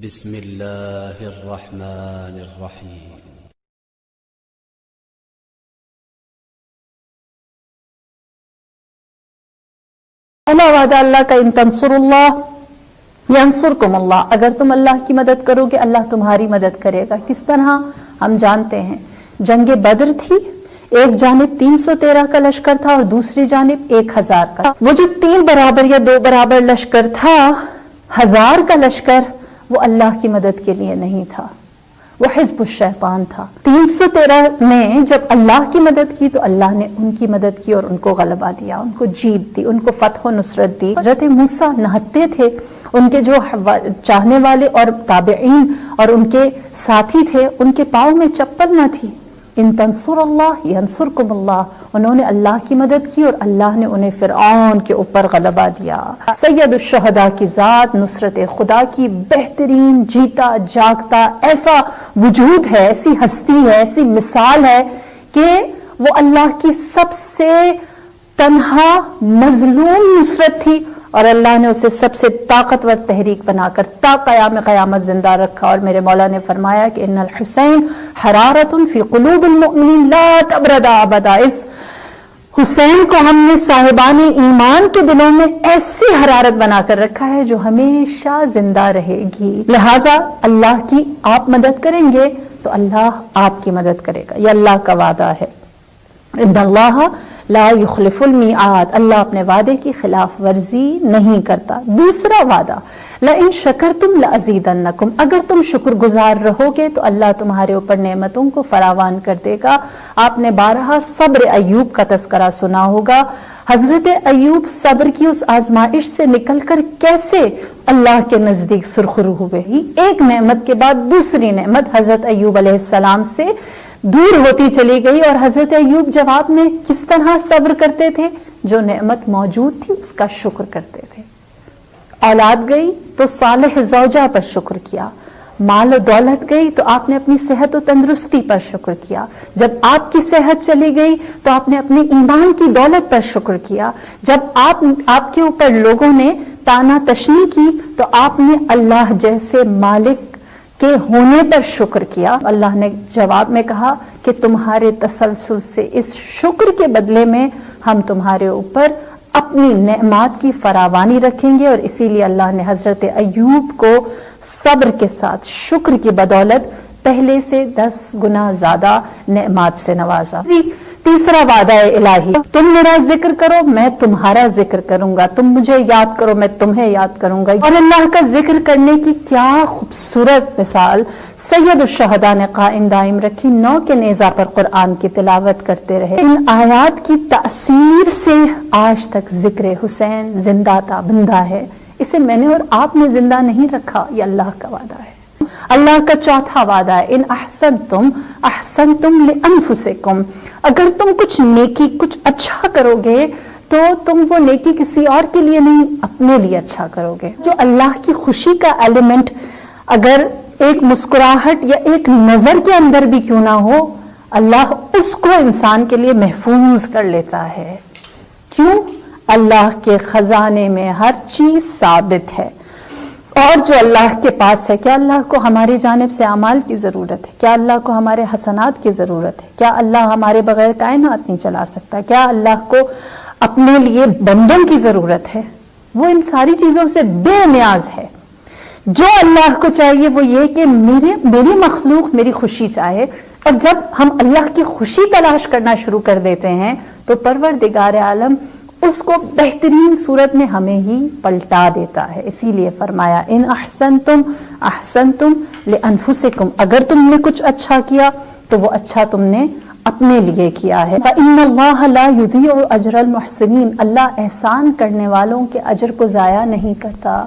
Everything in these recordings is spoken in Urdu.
بسم اللہ الرحمن الرحیم وعدہ اللہ کا ان تنصر اللہ ینصرکم اللہ، اگر تم اللہ کی مدد کرو گے اللہ تمہاری مدد کرے گا۔ کس طرح ہم جانتے ہیں، جنگ بدر تھی، ایک جانب 313 کا لشکر تھا اور دوسری جانب 1000 کا۔ وہ جو 3 برابر یا 2 برابر لشکر تھا، 1000 کا لشکر، وہ اللہ کی مدد کے لیے نہیں تھا، وہ حزب الشیطان تھا۔ 313 نے جب اللہ کی مدد کی تو اللہ نے ان کی مدد کی اور ان کو غلبہ دیا، ان کو جیت دی، ان کو فتح و نصرت دی۔ حضرت موسیٰ نہتے تھے، ان کے جو چاہنے والے اور تابعین اور ان کے ساتھی تھے، ان کے پاؤں میں چپل نہ تھی۔ ان تنصر اللہ ینصرکم اللہ، انہوں نے اللہ کی مدد کی اور اللہ نے انہیں فرعون کے اوپر غلبہ دیا۔ سید الشہداء کی ذات، نصرت خدا کی بہترین جیتا جاگتا ایسا وجود ہے، ایسی ہستی ہے، ایسی مثال ہے کہ وہ اللہ کی سب سے تنہا مظلوم نصرت تھی اور اللہ نے اسے سب سے طاقتور تحریک بنا کر تا قیام قیامت زندہ رکھا۔ اور میرے مولا نے فرمایا کہ ان الحسین حرارت فی قلوب المؤمنین لا تبرد ابدا، اس حسین کو ہم نے صاحبان ایمان کے دلوں میں ایسی حرارت بنا کر رکھا ہے جو ہمیشہ زندہ رہے گی۔ لہٰذا اللہ کی آپ مدد کریں گے تو اللہ آپ کی مدد کرے گا، یہ اللہ کا وعدہ ہے۔ ان اللہ لا یخلف المیعاد، اللہ اپنے وعدے کی خلاف ورزی نہیں کرتا۔ دوسرا وعدہ، لئن شکرتم لازیدنکم، اگر تم شکر گزار رہو گے تو اللہ تمہارے اوپر نعمتوں کو فراوان کر دے گا۔ آپ نے بارہا صبر ایوب کا تذکرہ سنا ہوگا۔ حضرت ایوب صبر کی اس آزمائش سے نکل کر کیسے اللہ کے نزدیک سرخرو ہوئے، ایک نعمت کے بعد دوسری نعمت حضرت ایوب علیہ السلام سے دور ہوتی چلی گئی، اور حضرت ایوب جواب میں کس طرح صبر کرتے تھے؟ جو نعمت موجود تھی اس کا شکر کرتے تھے۔ اولاد گئی تو صالح زوجہ پر شکر کیا، مال و دولت گئی تو آپ نے اپنی صحت و تندرستی پر شکر کیا، جب آپ کی صحت چلی گئی تو آپ نے اپنے ایمان کی دولت پر شکر کیا، جب آپ کے اوپر لوگوں نے تانا تشنی کی تو آپ نے اللہ جیسے مالک کے ہونے پر شکر کیا۔ اللہ نے جواب میں کہا کہ تمہارے تسلسل سے اس شکر کے بدلے میں ہم تمہارے اوپر اپنی نعمات کی فراوانی رکھیں گے، اور اسی لیے اللہ نے حضرت ایوب کو صبر کے ساتھ شکر کی بدولت پہلے سے 10 گنا زیادہ نعمات سے نوازا۔ تیسرا وعدہ الہی، تم میرا ذکر کرو میں تمہارا ذکر کروں گا، تم مجھے یاد کرو میں تمہیں یاد کروں گا۔ اور اللہ کا ذکر کرنے کی کیا خوبصورت مثال سید الشہداء نے قائم دائم رکھی، 9 کے نیزہ پر قرآن کی تلاوت کرتے رہے۔ ان آیات کی تأثیر سے آج تک ذکر حسین زندہ تابندہ ہے، اسے میں نے اور آپ نے زندہ نہیں رکھا، یہ اللہ کا وعدہ ہے۔ اللہ کا چوتھا وعدہ ہے، ان احسنتم احسنتم لانفسکم، اگر تم کچھ نیکی کچھ اچھا کرو گے تو تم وہ نیکی کسی اور کے لیے نہیں اپنے لیے اچھا کرو گے۔ جو اللہ کی خوشی کا ایلیمنٹ اگر ایک مسکراہٹ یا ایک نظر کے اندر بھی کیوں نہ ہو، اللہ اس کو انسان کے لیے محفوظ کر لیتا ہے۔ کیوں؟ اللہ کے خزانے میں ہر چیز ثابت ہے، اور جو اللہ کے پاس ہے، کیا اللہ کو ہماری جانب سے اعمال کی ضرورت ہے؟ کیا اللہ کو ہمارے حسنات کی ضرورت ہے؟ کیا اللہ ہمارے بغیر کائنات نہیں چلا سکتا؟ کیا اللہ کو اپنے لیے بندوں کی ضرورت ہے؟ وہ ان ساری چیزوں سے بے نیاز ہے۔ جو اللہ کو چاہیے وہ یہ کہ میری مخلوق میری خوشی چاہے، اور جب ہم اللہ کی خوشی تلاش کرنا شروع کر دیتے ہیں تو پروردگار عالم اس کو بہترین صورت میں ہمیں ہی پلٹا دیتا ہے۔ اسی لیے فرمایا ان احسنتم احسنتم لانفسکم، اگر تم نے کچھ اچھا کیا تو وہ اچھا تم نے اپنے لیے کیا ہے۔ فإن اللہ لا یضیع اجر المحسنین، اللہ احسان کرنے والوں کے اجر کو ضائع نہیں کرتا۔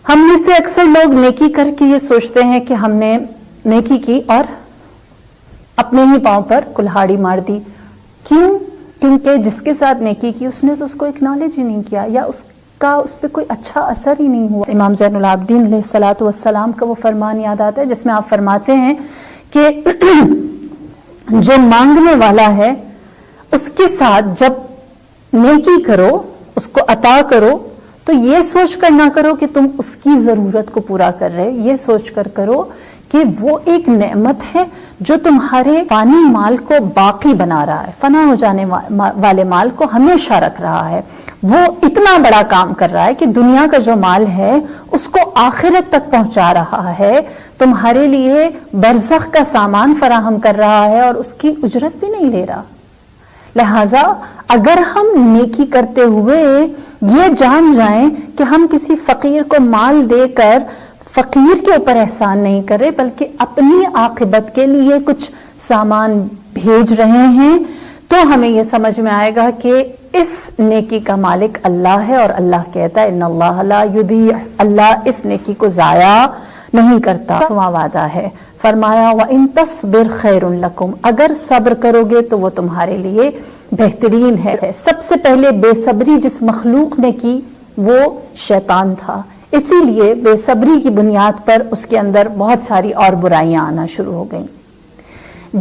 ہم میں سے اکثر لوگ نیکی کر کے یہ سوچتے ہیں کہ ہم نے نیکی کی اور اپنے ہی پاؤں پر کلہاڑی مار دی۔ کیوں؟ کیونکہ جس کے ساتھ نیکی کی اس نے تو اس کو اکنالج ہی نہیں کیا، یا اس پہ کوئی اچھا اثر ہی نہیں ہوا۔ امام زین العابدین علیہ الصلوۃ والسلام کا وہ فرمان یاد آتا ہے جس میں آپ فرماتے ہیں کہ جو مانگنے والا ہے اس کے ساتھ جب نیکی کرو، اس کو عطا کرو، تو یہ سوچ کر نہ کرو کہ تم اس کی ضرورت کو پورا کر رہے، یہ سوچ کر کرو کہ وہ ایک نعمت ہے جو تمہارے فانی مال کو باقی بنا رہا ہے، فنا ہو جانے والے مال کو ہمیشہ رکھ رہا ہے۔ وہ اتنا بڑا کام کر رہا ہے کہ دنیا کا جو مال ہے اس کو آخرت تک پہنچا رہا ہے، تمہارے لیے برزخ کا سامان فراہم کر رہا ہے اور اس کی اجرت بھی نہیں لے رہا۔ لہٰذا اگر ہم نیکی کرتے ہوئے یہ جان جائیں کہ ہم کسی فقیر کو مال دے کر فقیر کے اوپر احسان نہیں کر رہے بلکہ اپنی عاقبت کے لیے کچھ سامان بھیج رہے ہیں، تو ہمیں یہ سمجھ میں آئے گا کہ اس نیکی کا مالک اللہ ہے، اور اللہ کہتا ہے ان اللہ لا یضیع، اللہ اس نیکی کو ضائع نہیں کرتا۔ وہاں وعدہ ہے، فرمایا وَإِن تَصْبِرْ خَيْرٌ لَكُمْ، اگر صبر کرو گے تو وہ تمہارے لیے بہترین ہے۔ سب سے پہلے بے صبری جس مخلوق نے کی وہ شیطان تھا، اسی لیے بے صبری کی بنیاد پر اس کے اندر بہت ساری اور برائیاں آنا شروع ہو گئیں۔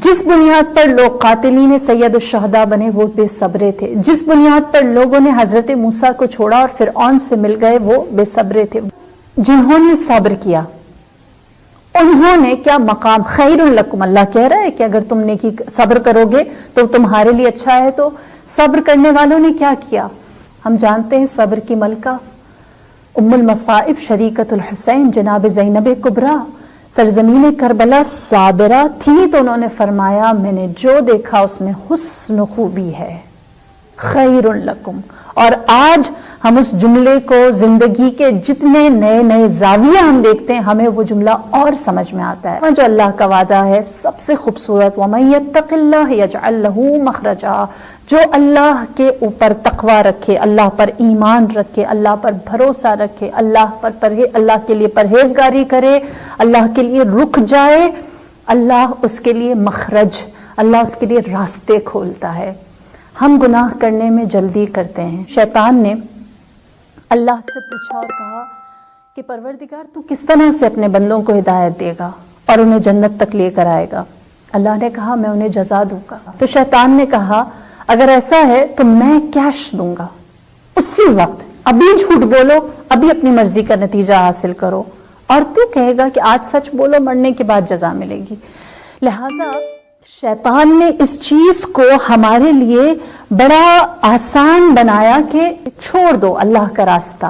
جس بنیاد پر لوگ قاتلین سید الشہداء بنے وہ بے صبرے تھے، جس بنیاد پر لوگوں نے حضرت موسیٰ کو چھوڑا اور فرعون سے مل گئے وہ بے صبرے تھے۔ جنہوں نے صبر کیا انہوں نے کیا مقام، خیر لکم، اللہ کہہ رہا ہے کہ اگر تم نے صبر کرو گے تو تمہارے لیے اچھا ہے۔ تو صبر کرنے والوں نے کیا کیا؟ ہم جانتے ہیں صبر کی ملکہ ام المصائب شریکت الحسین جناب زینب کبریٰ سرزمین کربلا صابرہ تھی، تو انہوں نے فرمایا میں نے جو دیکھا اس میں حسن و خوبی ہے، خیر لکم۔ اور آج ہم اس جملے کو زندگی کے جتنے نئے نئے زاویہ ہم دیکھتے ہیں ہمیں وہ جملہ اور سمجھ میں آتا ہے۔ جو اللہ کا وعدہ ہے سب سے خوبصورت، وَمَن يَتَّقِ اللَّهَ يَجْعَل لَّهُ مَخْرَجًا، جو اللہ کے اوپر تقوی رکھے، اللہ پر ایمان رکھے، اللہ پر بھروسہ رکھے، اللہ کے لیے پرہیزگاری کرے، اللہ کے لیے رک جائے، اللہ اس کے لیے مخرج، اللہ اس کے لیے راستے کھولتا ہے۔ ہم گناہ کرنے میں جلدی کرتے ہیں۔ شیطان نے اللہ سے پوچھا اور کہا کہ پروردگار تو کس طرح سے اپنے بندوں کو ہدایت دے گا اور انہیں جنت تک لے کر آئے گا؟ اللہ نے کہا میں انہیں جزا دوں گا۔ تو شیطان نے کہا اگر ایسا ہے تو میں کیش دوں گا، اسی وقت ابھی جھوٹ بولو، ابھی اپنی مرضی کا نتیجہ حاصل کرو، اور تو کہے گا کہ آج سچ بولو، مرنے کے بعد جزا ملے گی۔ لہٰذا شیطان نے اس چیز کو ہمارے لیے بڑا آسان بنایا کہ چھوڑ دو اللہ کا راستہ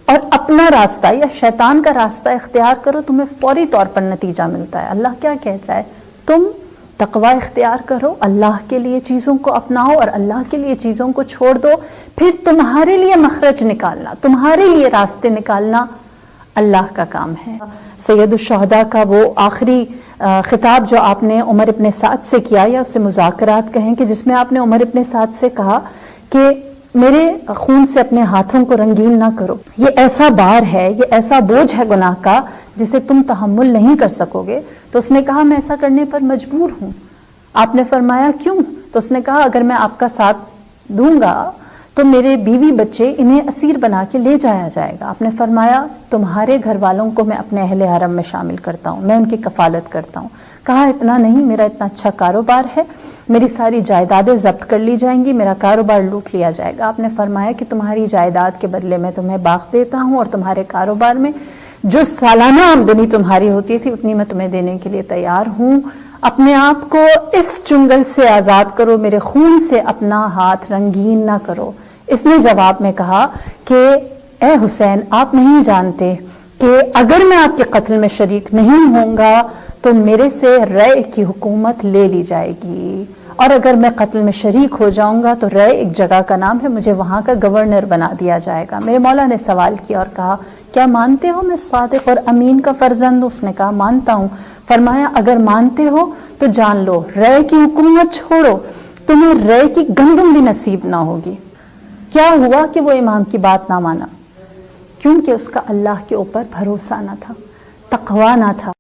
اور اپنا راستہ یا شیطان کا راستہ اختیار کرو، تمہیں فوری طور پر نتیجہ ملتا ہے۔ اللہ کیا کہتا ہے؟ تم تقوی اختیار کرو، اللہ کے لیے چیزوں کو اپناؤ اور اللہ کے لیے چیزوں کو چھوڑ دو، پھر تمہارے لیے مخرج نکالنا، تمہارے لیے راستے نکالنا اللہ کا کام ہے۔ سید الشہداء کا وہ آخری خطاب جو آپ نے عمر ابن سعد سے کیا، یا اسے مذاکرات کہیں، کہ جس میں آپ نے عمر ابن سعد سے کہا کہ میرے خون سے اپنے ہاتھوں کو رنگین نہ کرو، یہ ایسا بار ہے، یہ ایسا بوجھ ہے گناہ کا جسے تم تحمل نہیں کر سکو گے۔ تو اس نے کہا میں ایسا کرنے پر مجبور ہوں۔ آپ نے فرمایا کیوں؟ تو اس نے کہا اگر میں آپ کا ساتھ دوں گا تو میرے بیوی بچے انہیں اسیر بنا کے لے جایا جائے گا۔ آپ نے فرمایا تمہارے گھر والوں کو میں اپنے اہل حرم میں شامل کرتا ہوں، میں ان کی کفالت کرتا ہوں۔ کہا اتنا نہیں، میرا اتنا اچھا کاروبار ہے، میری ساری جائیدادیں ضبط کر لی جائیں گی، میرا کاروبار لوٹ لیا جائے گا۔ آپ نے فرمایا کہ تمہاری جائیداد کے بدلے میں تمہیں باغ دیتا ہوں، اور تمہارے کاروبار میں جو سالانہ آمدنی تمہاری ہوتی تھی اتنی میں تمہیں دینے کے لیے تیار ہوں۔ اپنے آپ کو اس چنگل سے آزاد کرو، میرے خون سے اپنا ہاتھ رنگین نہ کرو۔ اس نے جواب میں کہا کہ اے حسین آپ نہیں جانتے کہ اگر میں آپ کے قتل میں شریک نہیں ہوں گا تو میرے سے رے کی حکومت لے لی جائے گی، اور اگر میں قتل میں شریک ہو جاؤں گا تو رے ایک جگہ کا نام ہے، مجھے وہاں کا گورنر بنا دیا جائے گا۔ میرے مولا نے سوال کیا اور کہا کیا مانتے ہو میں صادق اور امین کا فرزند ہوں؟ اس نے کہا مانتا ہوں۔ فرمایا اگر مانتے ہو تو جان لو رے کی حکومت چھوڑو، تمہیں رے کی گندم بھی نصیب نہ ہوگی۔ کیا ہوا کہ وہ امام کی بات نہ مانا؟ کیونکہ اس کا اللہ کے اوپر بھروسہ نہ تھا، تقوی نہ تھا۔